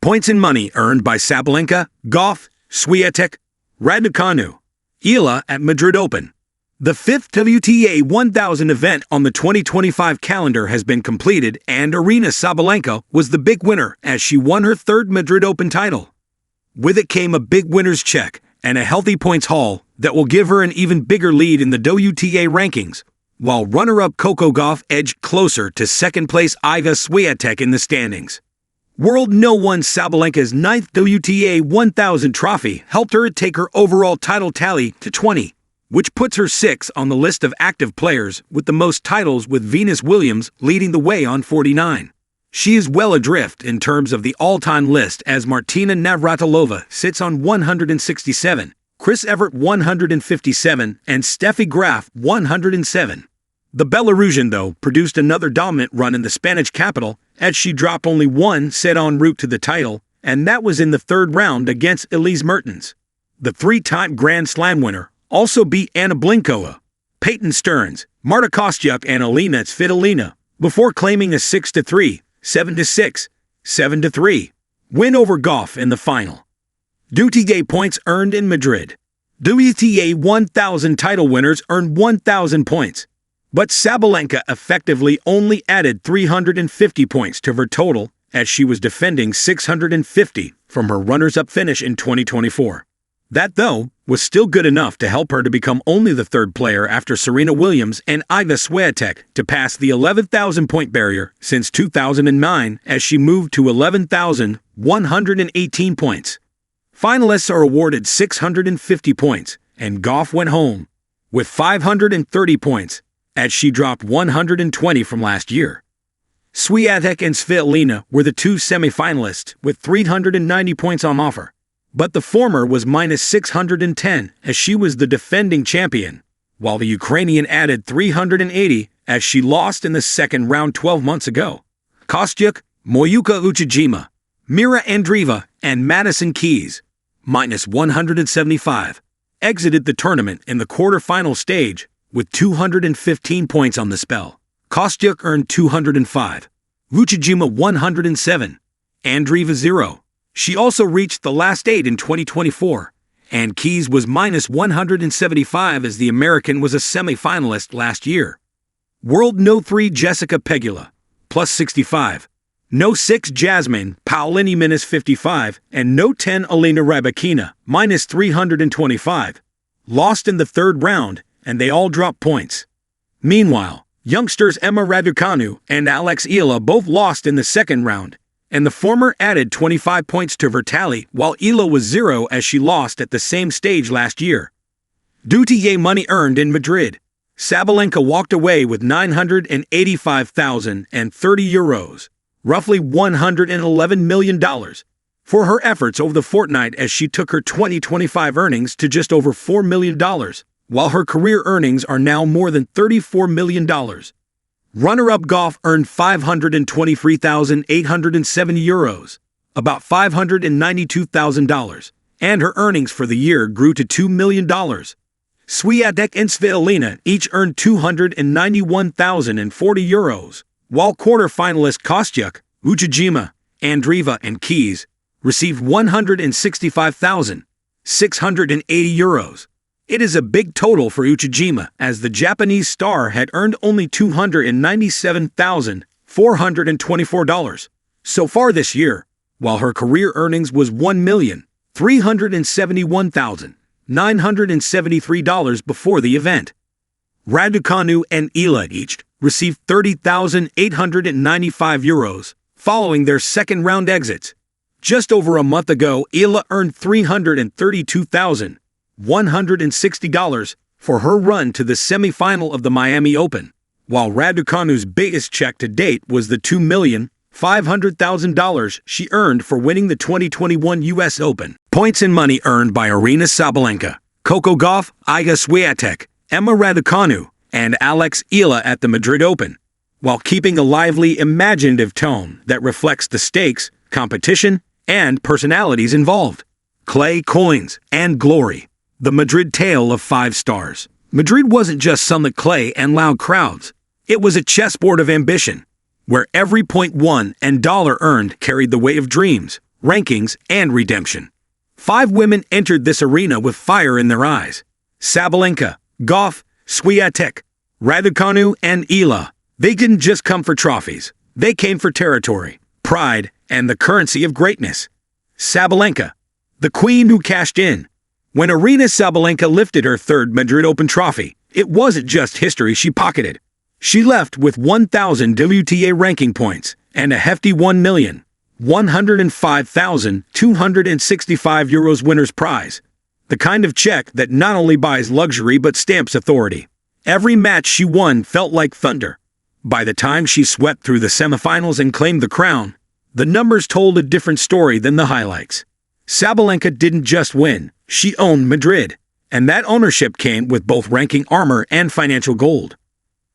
Points and money earned by Sabalenka, Gauff, Swiatek, Raducanu, Eala at Madrid Open. The fifth WTA 1000 event on the 2025 calendar has been completed, and Aryna Sabalenka was the big winner as she won her third Madrid Open title. With it came a big winner's check and a healthy points haul that will give her an even bigger lead in the WTA rankings, while runner-up Coco Gauff edged closer to second-place Iga Swiatek in the standings. World No. 1 Sabalenka's ninth WTA 1000 trophy helped her take her overall title tally to 20, which puts her sixth on the list of active players with the most titles, with Venus Williams leading the way on 49. She is well adrift in terms of the all-time list, as Martina Navratilova sits on 167, Chris Evert 157, and Steffi Graf 107. The Belarusian, though, produced another dominant run in the Spanish capital as she dropped only one set en route to the title, and that was in the third round against Elise Mertens. The three-time Grand Slam winner also beat Anna Blinkova, Peyton Stearns, Marta Kostyuk, and Alina Svitolina before claiming a 6-3, 7-6, 7-3 win over Gauff in the final. WTA points earned in Madrid. WTA 1000 title winners earned 1,000 points, but Sabalenka effectively only added 350 points to her total as she was defending 650 from her runners-up finish in 2024. That, though, was still good enough to help her to become only the third player after Serena Williams and Iga Swiatek to pass the 11,000-point barrier since 2009, as she moved to 11,118 points. Finalists are awarded 650 points, and Gauff went home with 530 points, as she dropped 120 from last year. Swiatek and Svitolina were the two semifinalists with 390 points on offer, but the former was minus 610 as she was the defending champion, while the Ukrainian added 380 as she lost in the second round 12 months ago. Kostyuk, Moyuka Uchijima, Mira Andreeva, and Madison Keys, minus 175, exited the tournament in the quarterfinal stage with 215 points on the spell. Kostyuk earned 205, Uchijima 107, Andreeva 0. She also reached the last 8 in 2024, and Keys was minus 175 as the American was a semi-finalist last year. World No. 3 Jessica Pegula, plus 65, No. 6 Jasmine Paolini minus 55, and No. 10 Elena Rybakina, minus 325, lost in the third round, and they all dropped points. Meanwhile, youngsters Emma Raducanu and Alex Eala both lost in the second round, and the former added 25 points to her tally, while Eala was 0 as she lost at the same stage last year. WTA money earned in Madrid. Sabalenka walked away with €985,030, roughly $111 million, for her efforts over the fortnight, as she took her 2025 earnings to just over $4 million, while her career earnings are now more than $34 million. Runner-up Gauff earned €523,870, about $592,000, and her earnings for the year grew to $2 million. Swiatek and Svitolina each earned €291,040, while quarter-finalist Kostyuk, Uchijima, Andreeva, and Keys received €165,680. It is a big total for Uchijima, as the Japanese star had earned only $297,424 so far this year, while her career earnings was $1,371,973 before the event. Raducanu and Eala each received €30,895 following their second-round exits. Just over a month ago, Eala earned $332,160 for her run to the semifinal of the Miami Open, while Raducanu's biggest check to date was the $2,500,000 she earned for winning the 2021 U.S. Open. Points and money earned by Aryna Sabalenka, Coco Gauff, Iga Swiatek, Emma Raducanu, and Alex Eala at the Madrid Open, while keeping a lively, imaginative tone that reflects the stakes, competition, and personalities involved. Clay, coins, and glory. The Madrid tale of 5 stars. Madrid wasn't just sunlit clay and loud crowds. It was a chessboard of ambition, where every point won and dollar earned carried the weight of dreams, rankings, and redemption. 5 women entered this arena with fire in their eyes. Sabalenka, Gauff, Swiatek, Raducanu, and Eala. They didn't just come for trophies. They came for territory, pride, and the currency of greatness. Sabalenka, the queen who cashed in. When Aryna Sabalenka lifted her 3rd Madrid Open trophy, it wasn't just history she pocketed. She left with 1,000 WTA ranking points and a hefty €1,105,265 winner's prize. The kind of check that not only buys luxury but stamps authority. Every match she won felt like thunder. By the time she swept through the semifinals and claimed the crown, the numbers told a different story than the highlights. Sabalenka didn't just win, she owned Madrid, and that ownership came with both ranking armor and financial gold.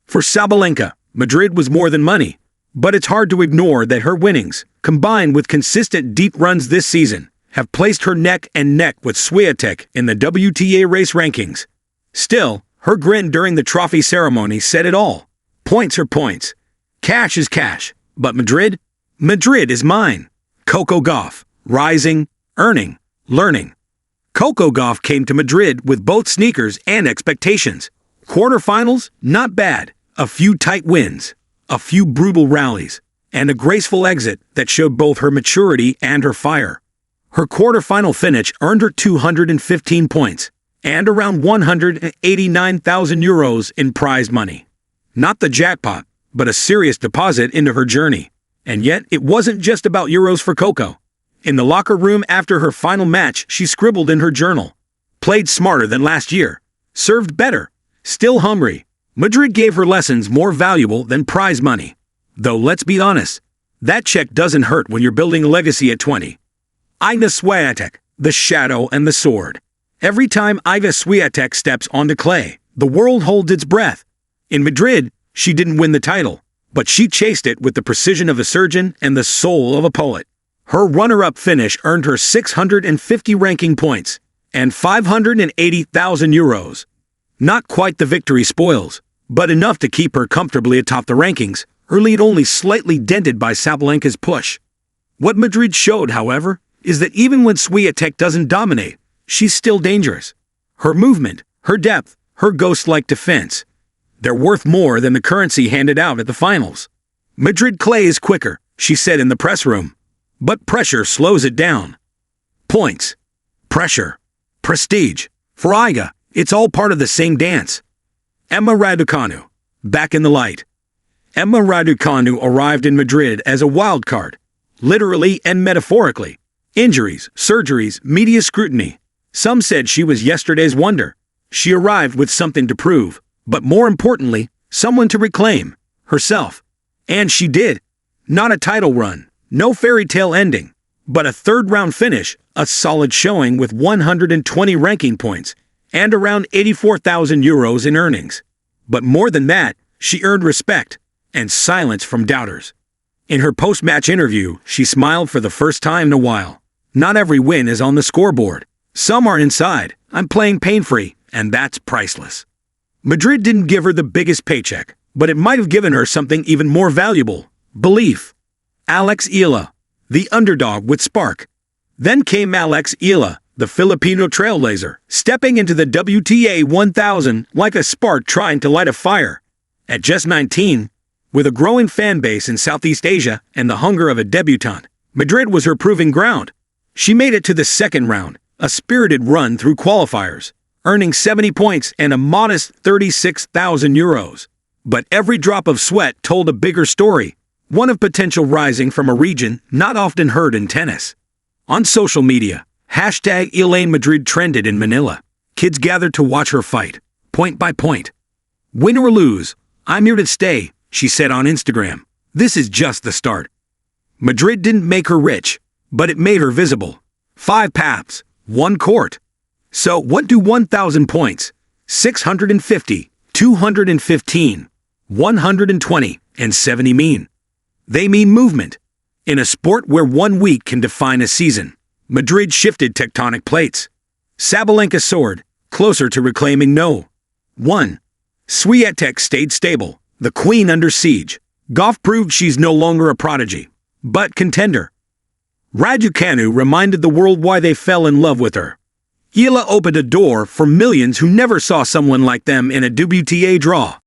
For Sabalenka, Madrid was more than money, but it's hard to ignore that her winnings, combined with consistent deep runs this season, have placed her neck and neck with Swiatek in the WTA race rankings. Still, her grin during the trophy ceremony said it all. Points are points. Cash is cash. But Madrid? Madrid is mine. Coco Gauff, rising, earning, learning. Coco Gauff came to Madrid with both sneakers and expectations. Quarterfinals? Not bad. A few tight wins, a few brutal rallies, and a graceful exit that showed both her maturity and her fire. Her quarterfinal finish earned her 215 points and around €189,000 in prize money. Not the jackpot, but a serious deposit into her journey. And yet, it wasn't just about euros for Coco. In the locker room after her final match, she scribbled in her journal. Played smarter than last year. Served better. Still hungry. Madrid gave her lessons more valuable than prize money. Though let's be honest, that check doesn't hurt when you're building a legacy at 20. Iga Swiatek, the shadow and the sword. Every time Iga Swiatek steps onto clay, the world holds its breath. In Madrid, she didn't win the title, but she chased it with the precision of a surgeon and the soul of a poet. Her runner-up finish earned her 650 ranking points and €580,000. Not quite the victory spoils, but enough to keep her comfortably atop the rankings, her lead only slightly dented by Sabalenka's push. What Madrid showed, however, is that even when Swiatek doesn't dominate, she's still dangerous. Her movement, her depth, her ghost-like defense, they're worth more than the currency handed out at the finals. Madrid clay is quicker, she said in the press room, but pressure slows it down. Points, pressure, prestige. For Iga, it's all part of the same dance. Emma Raducanu, back in the light. Emma Raducanu arrived in Madrid as a wild card, literally and metaphorically. Injuries, surgeries, media scrutiny. Some said she was yesterday's wonder. She arrived with something to prove, but more importantly, someone to reclaim, herself. And she did. Not a title run, no fairy tale ending, but a 3rd-round finish, a solid showing with 120 ranking points, and around €84,000 in earnings. But more than that, she earned respect and silence from doubters. In her post-match interview, she smiled for the first time in a while. Not every win is on the scoreboard. Some are inside. I'm playing pain-free, and that's priceless. Madrid didn't give her the biggest paycheck, but it might have given her something even more valuable: belief. Alex Eala, the underdog with spark. Then came Alex Eala, the Filipino trailblazer, stepping into the WTA 1000 like a spark trying to light a fire. At just 19, with a growing fan base in Southeast Asia and the hunger of a debutante, Madrid was her proving ground. She made it to the 2nd round, a spirited run through qualifiers, earning 70 points and a modest €36,000. But every drop of sweat told a bigger story, one of potential rising from a region not often heard in tennis. On social media, #ElaineMadrid trended in Manila. Kids gathered to watch her fight, point by point. Win or lose, I'm here to stay, she said on Instagram. This is just the start. Madrid didn't make her rich, but it made her visible. 5 paths, 1 court. So what do 1,000 points, 650, 215, 120, and 70 mean? They mean movement. In a sport where 1 week can define a season, Madrid shifted tectonic plates. Sabalenka soared, closer to reclaiming no. 1. Swiatek stayed stable, the queen under siege. Gauff proved she's no longer a prodigy, but contender. Raducanu reminded the world why they fell in love with her. Eala opened a door for millions who never saw someone like them in a WTA draw.